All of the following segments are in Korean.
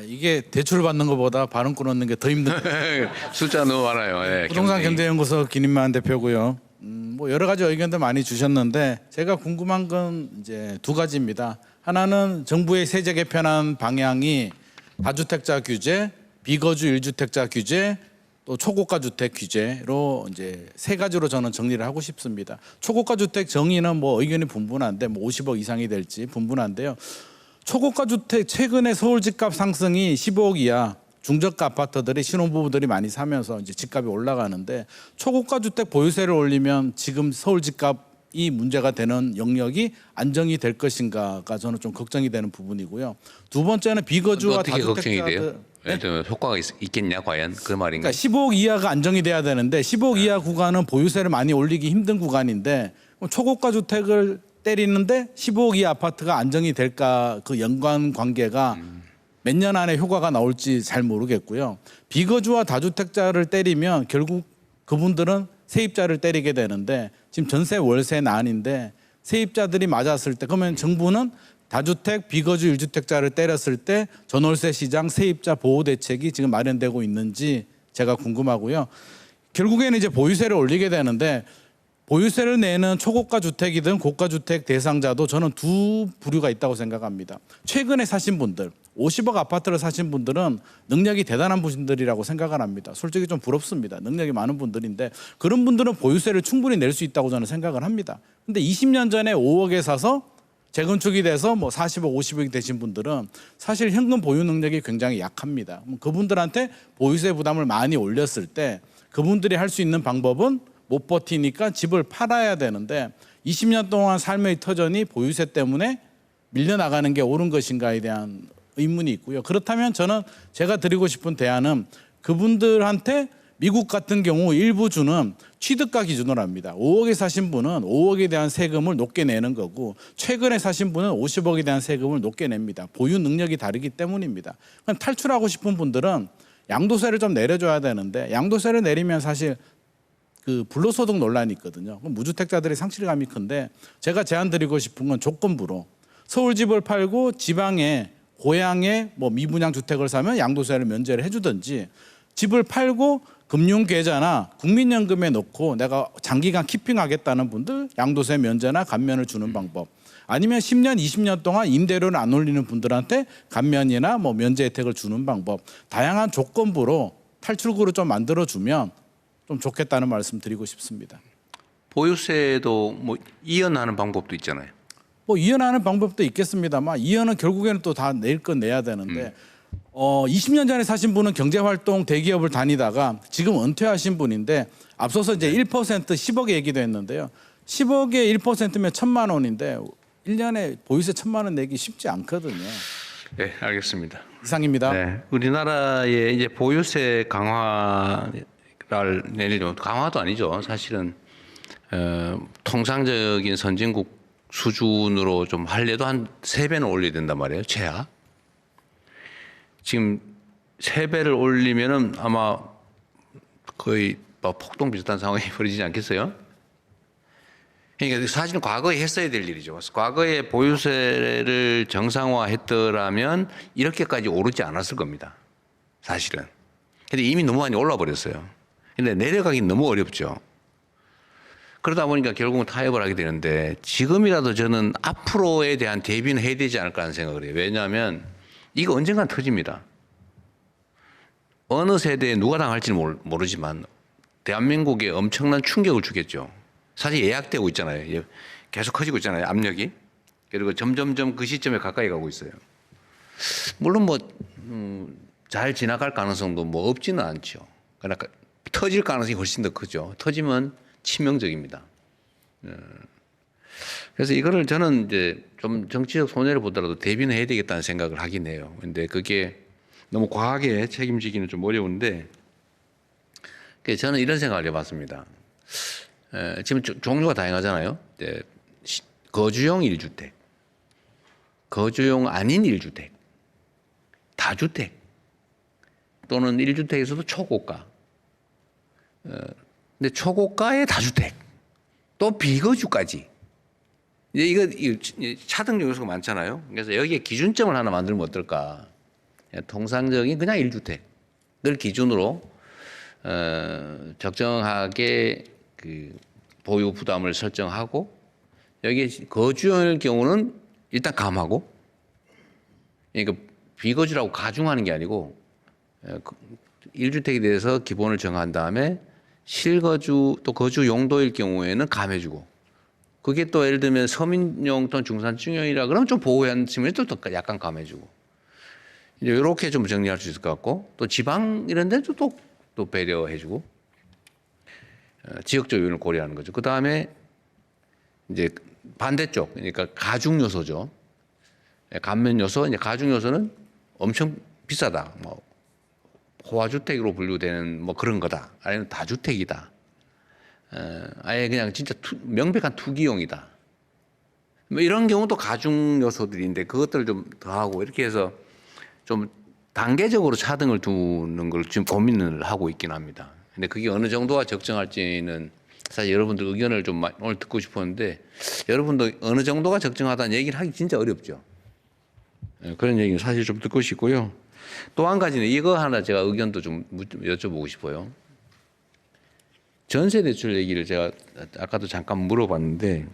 이게 대출 받는 것보다 발언 끊는 게 더 힘든. 숫자 너무 많아요. 예, 부동산 경쟁이. 경제연구소 김인만 대표고요. 뭐 여러 가지 의견도 많이 주셨는데 제가 궁금한 건 이제 두 가지입니다. 하나는 정부의 세제 개편안 방향이 다주택자 규제, 비거주 1주택자 규제, 또 초고가 주택 규제로 이제 세 가지로 저는 정리를 하고 싶습니다. 초고가 주택 정의는 뭐 의견이 분분한데 뭐 50억 이상이 될지 분분한데요. 초고가 주택 최근에 서울 집값 상승이 15억 이하 중저가 아파트들이 신혼부부들이 많이 사면서 이제 집값이 올라가는데 초고가 주택 보유세를 올리면 지금 서울 집값이 문제가 되는 영역이 안정이 될 것인가가 저는 좀 걱정이 되는 부분이고요. 두 번째는 비거주와 어떻게 걱정이 다주택자들. 돼요? 네? 효과가 있겠냐 과연 그 말인가? 그러니까 15억 이하가 안정이 돼야 되는데 15억 이하 구간은 보유세를 많이 올리기 힘든 구간인데 초고가 주택을 때리는데 15억 이하 아파트가 안정이 될까 그 연관 관계가 몇 년 안에 효과가 나올지 잘 모르겠고요. 비거주와 다주택자를 때리면 결국 그분들은 세입자를 때리게 되는데 지금 전세 월세 난인데 세입자들이 맞았을 때 그러면 정부는 다주택 비거주 1주택자를 때렸을 때 전월세 시장 세입자 보호 대책이 지금 마련되고 있는지 제가 궁금하고요. 결국에는 이제 보유세를 올리게 되는데 보유세를 내는 초고가 주택이든 고가 주택 대상자도 저는 두 부류가 있다고 생각합니다. 최근에 사신 분들, 50억 아파트를 사신 분들은 능력이 대단한 분들이라고 생각을 합니다. 솔직히 좀 부럽습니다. 능력이 많은 분들인데 그런 분들은 보유세를 충분히 낼 수 있다고 저는 생각을 합니다. 근데 20년 전에 5억에 사서 재건축이 돼서 뭐 40억, 50억이 되신 분들은 사실 현금 보유 능력이 굉장히 약합니다. 그분들한테 보유세 부담을 많이 올렸을 때 그분들이 할 수 있는 방법은 못 버티니까 집을 팔아야 되는데 20년 동안 삶의 터전이 보유세 때문에 밀려나가는 게 옳은 것인가에 대한 의문이 있고요. 그렇다면 저는 제가 드리고 싶은 대안은 그분들한테 미국 같은 경우 일부 주는 취득가 기준으로 합니다. 5억에 사신 분은 5억에 대한 세금을 높게 내는 거고 최근에 사신 분은 50억에 대한 세금을 높게 냅니다. 보유 능력이 다르기 때문입니다. 그럼 탈출하고 싶은 분들은 양도세를 좀 내려줘야 되는데 양도세를 내리면 사실 그 불로소득 논란이 있거든요. 그럼 무주택자들이 상실감이 큰데 제가 제안드리고 싶은 건 조건부로 서울 집을 팔고 지방에 고향에 뭐 미분양 주택을 사면 양도세를 면제를 해주든지 집을 팔고 금융계좌나 국민연금에 넣고 내가 장기간 키핑하겠다는 분들 양도세 면제나 감면을 주는 방법 아니면 10년, 20년 동안 임대료를 안 올리는 분들한테 감면이나 뭐 면제 혜택을 주는 방법 다양한 조건부로 탈출구를 좀 만들어주면 좀 좋겠다는 말씀 드리고 싶습니다. 보유세도 뭐 이연하는 방법도 있잖아요. 뭐 이연하는 방법도 있겠습니다만 이연은 결국에는 또 다 낼 건 내야 되는데 20년 전에 사신 분은 경제활동 대기업을 다니다가 지금 은퇴하신 분인데 앞서서 이제 1% 10억 얘기도 했는데요. 10억에 1%면 1,000만 원인데 1년에 보유세 1,000만 원 내기 쉽지 않거든요. 네, 알겠습니다. 이상입니다. 네, 우리나라의 이제 보유세 강화를 내리려 강화도 아니죠. 사실은 통상적인 선진국 수준으로 좀 하려도 한 3배는 올려야 된단 말이에요. 최하. 지금 3배를 올리면은 아마 거의 폭동 비슷한 상황이 벌어지지 않겠어요? 그러니까 사실은 과거에 했어야 될 일이죠. 과거에 보유세를 정상화했더라면 이렇게까지 오르지 않았을 겁니다. 사실은. 근데 이미 너무 많이 올라 버렸어요. 근데 내려가긴 너무 어렵죠. 그러다 보니까 결국은 타협을 하게 되는데 지금이라도 저는 앞으로에 대한 대비는 해야 되지 않을까 하는 생각을 해요. 왜냐하면 이거 언젠간 터집니다. 어느 세대에 누가 당할지는 모르지만 대한민국에 엄청난 충격을 주겠죠. 사실 예약되고 있잖아요. 계속 커지고 있잖아요. 압력이. 그리고 점점점 그 시점에 가까이 가고 있어요. 물론 뭐 잘 지나갈 가능성도 뭐 없지는 않죠. 그러니까 터질 가능성이 훨씬 더 크죠. 터지면 치명적입니다. 그래서 이거를 저는 이제 좀 정치적 손해를 보더라도 대비는 해야 되겠다는 생각을 하긴 해요. 근데 그게 너무 과하게 책임지기는 좀 어려운데 저는 이런 생각을 해봤습니다. 지금 종류가 다양하잖아요. 거주용 1주택, 거주용 아닌 1주택, 다주택 또는 1주택에서도 초고가. 근데 초고가의 다주택, 또 비거주까지. 이제 이거 차등 요소가 많잖아요. 그래서 여기에 기준점을 하나 만들면 어떨까. 통상적인 그냥 1주택을 기준으로 적정하게 그 보유 부담을 설정하고 여기에 거주할 경우는 일단 감하고 그러니까 비거주라고 가중하는 게 아니고 1주택에 대해서 기본을 정한 다음에 실거주 또 거주 용도일 경우에는 감해주고 그게 또 예를 들면 서민용 또는 중산층용이라 그러면 좀 보호하는 측면에서 또 약간 감해주고 이제 이렇게 좀 정리할 수 있을 것 같고 또 지방 이런 데도 또 배려해주고 지역적 요인을 고려하는 거죠. 그 다음에 이제 반대쪽 그러니까 가중 요소죠. 감면 요소 이제 가중 요소는 엄청 비싸다. 뭐 호화주택으로 분류되는 뭐 그런 거다. 아니면 다주택이다. 아예 그냥 진짜 명백한 투기용이다. 뭐 이런 경우도 가중 요소들인데 그것들을 좀 더하고 이렇게 해서 좀 단계적으로 차등을 두는 걸 지금 고민을 하고 있긴 합니다. 근데 그게 어느 정도가 적정할지는 사실 여러분들 의견을 좀 오늘 듣고 싶었는데 여러분도 어느 정도가 적정하다는 얘기를 하기 진짜 어렵죠. 그런 얘기는 사실 좀 듣고 싶고요. 또 한 가지는 이거 하나 제가 의견도 좀 여쭤보고 싶어요. 전세 대출 얘기를 제가 아까도 잠깐 물어봤는데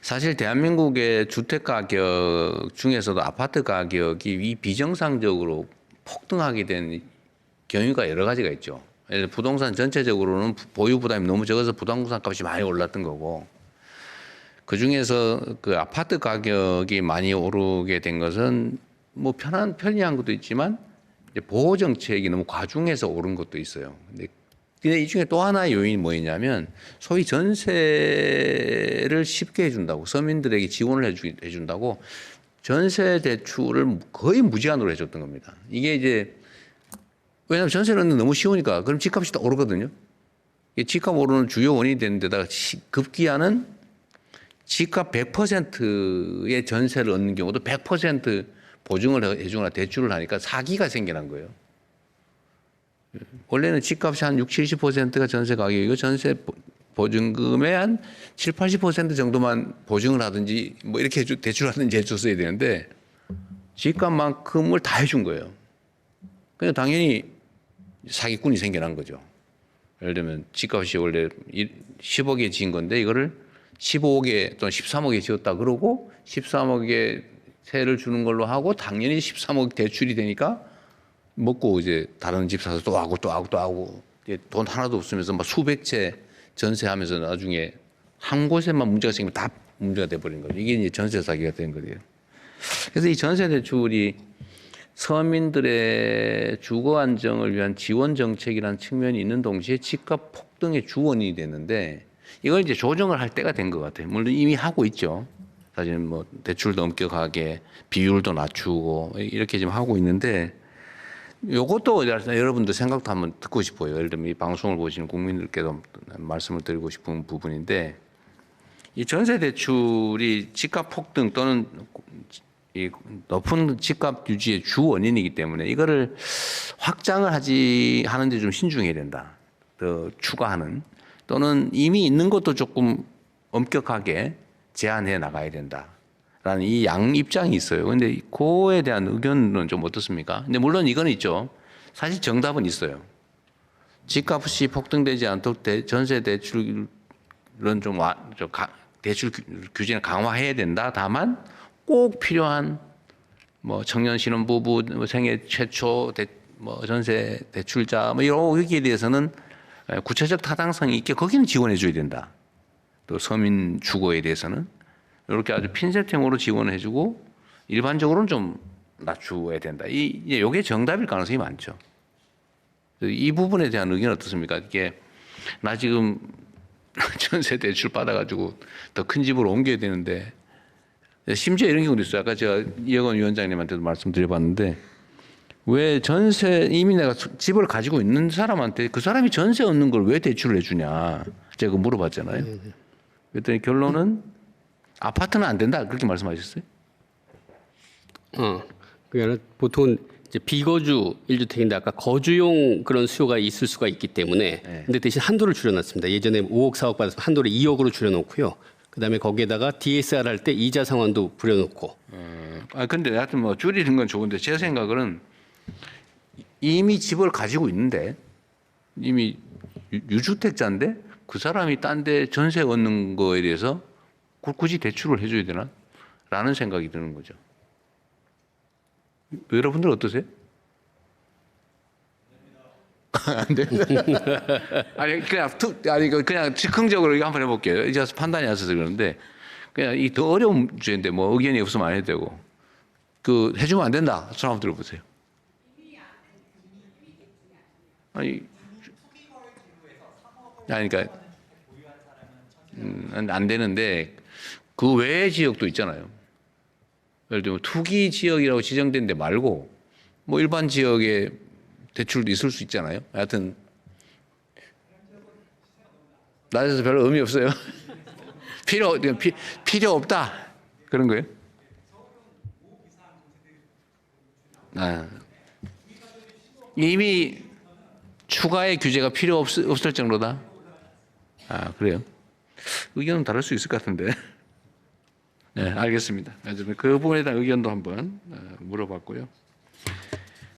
사실 대한민국의 주택 가격 중에서도 아파트 가격이 비정상적으로 폭등하게 된 경우가 여러 가지가 있죠. 예를 들어 부동산 전체적으로는 보유 부담이 너무 적어서 부동산 값이 많이 올랐던 거고 그 중에서 그 아파트 가격이 많이 오르게 된 것은 뭐 편리한 것도 있지만 이제 보호 정책이 너무 과중해서 오른 것도 있어요. 근데 이 중에 또 하나의 요인이 뭐였냐면 소위 전세를 쉽게 해준다고 서민들에게 지원을 해준다고 전세 대출을 거의 무제한으로 해줬던 겁니다. 이게 이제 왜냐하면 전세는 너무 쉬우니까 그럼 집값이 또 오르거든요. 집값 오르는 주요 원인이 되는 데다가 급기야는 집값 100%의 전세를 얻는 경우도 100% 보증을 해주거나 대출을 하니까 사기가 생겨난 거예요. 원래는 집값이 한 60, 70%가 전세 가격이고 전세 보증금의 한 7, 80% 정도만 보증을 하든지 뭐 이렇게 대출하든지 해줬어야 되는데 집값만큼을 다 해준 거예요. 그냥 당연히 사기꾼이 생겨난 거죠. 예를 들면 집값이 원래 10억에 지은 건데 이거를 15억에 또는 13억에 지었다 그러고 13억에 세를 주는 걸로 하고 당연히 13억 대출이 되니까 먹고 이제 다른 집 사서 또 하고 또 하고 또 하고 돈 하나도 없으면서 막 수백 채 전세하면서 나중에 한 곳에만 문제가 생기면 다 문제가 돼버린 거죠. 이게 이제 전세 사기가 된 거예요. 그래서 이 전세 대출이 서민들의 주거 안정을 위한 지원 정책이라는 측면이 있는 동시에 집값 폭등의 주원인이 됐는데 이걸 이제 조정을 할 때가 된 것 같아요. 물론 이미 하고 있죠. 사실 뭐 대출도 엄격하게 비율도 낮추고 이렇게 지금 하고 있는데 요것도 여러분들 생각도 한번 듣고 싶어요. 예를 들면 이 방송을 보시는 국민들께도 말씀을 드리고 싶은 부분인데 이 전세 대출이 집값 폭등 또는 이 높은 집값 유지의 주 원인이기 때문에 이거를 확장을 하는데 좀 신중해야 된다. 더 추가하는 또는 이미 있는 것도 조금 엄격하게 제한해 나가야 된다라는 이 양 입장이 있어요. 그런데 그거에 대한 의견은 좀 어떻습니까? 근데 물론 이건 있죠. 사실 정답은 있어요. 집값이 폭등되지 않도록 전세 대출은 좀 대출 규제를 강화해야 된다. 다만 꼭 필요한 뭐 청년 신혼부부 생애 최초 전세 대출자 뭐 여기에 대해서는 구체적 타당성이 있게 거기는 지원해 줘야 된다. 또 서민 주거에 대해서는 이렇게 아주 핀셋형으로 지원해 주고 일반적으로는 좀 낮추어야 된다. 이게 정답일 가능성이 많죠. 이 부분에 대한 의견은 어떻습니까? 이게 나 지금 전세 대출 받아가지고 더 큰 집으로 옮겨야 되는데 심지어 이런 경우도 있어요. 아까 제가 이혁원 위원장님한테도 말씀드려봤는데 왜 전세 이미 내가 집을 가지고 있는 사람한테 그 사람이 전세 얻는 걸 왜 대출을 해주냐 제가 물어봤잖아요. 그랬더니 결론은 아파트는 안 된다 그렇게 말씀하셨어요. 그러니까 보통 이제 비거주 1주택인데 아까 거주용 그런 수요가 있을 수가 있기 때문에 근데 대신 한도를 줄여놨습니다. 예전에 5억 4억 받았으면 한도를 2억으로 줄여놓고요. 그다음에 거기에다가 DSR 할 때 이자 상환도 부려놓고 근데 하여튼 뭐 줄이는 건 좋은데 제 생각은 이미 집을 가지고 있는데 이미 유주택자인데 그 사람이 딴 데 전세 얻는 거에 대해서 굳이 대출을 해줘야 되나? 라는 생각이 드는 거죠. 여러분들 어떠세요? 안 돼. 그냥 즉흥적으로 이거 한번 해볼게요. 이제 판단이 안 서서 그러는데 그냥 이 더 어려운 주제인데 뭐 의견이 없으면 안 해도 되고 그 해주면 안 된다. 손 한번 들어보세요. 그러니까 안 되는데 그 외의 지역도 있잖아요. 예를 들면 투기 지역이라고 지정된 데 말고 뭐 일반 지역에 대출도 있을 수 있잖아요. 하여튼 낮아서 별로 의미 없어요. 필요 없다 그런 거예요. 이미 추가의 규제가 필요 없을 정도다. 그래요. 의견은 다를 수 있을 것 같은데. 네, 알겠습니다. 그 부분에 대한 의견도 한번 물어봤고요.